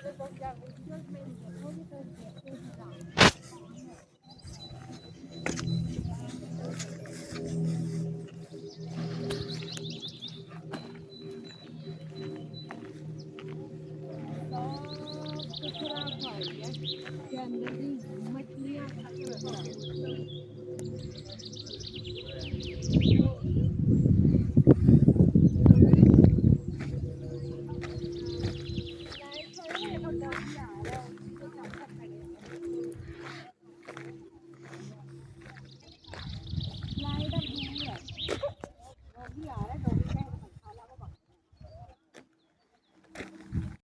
सब तो खराब हो गया, के अंदर की मछलियां खत्म हो गई।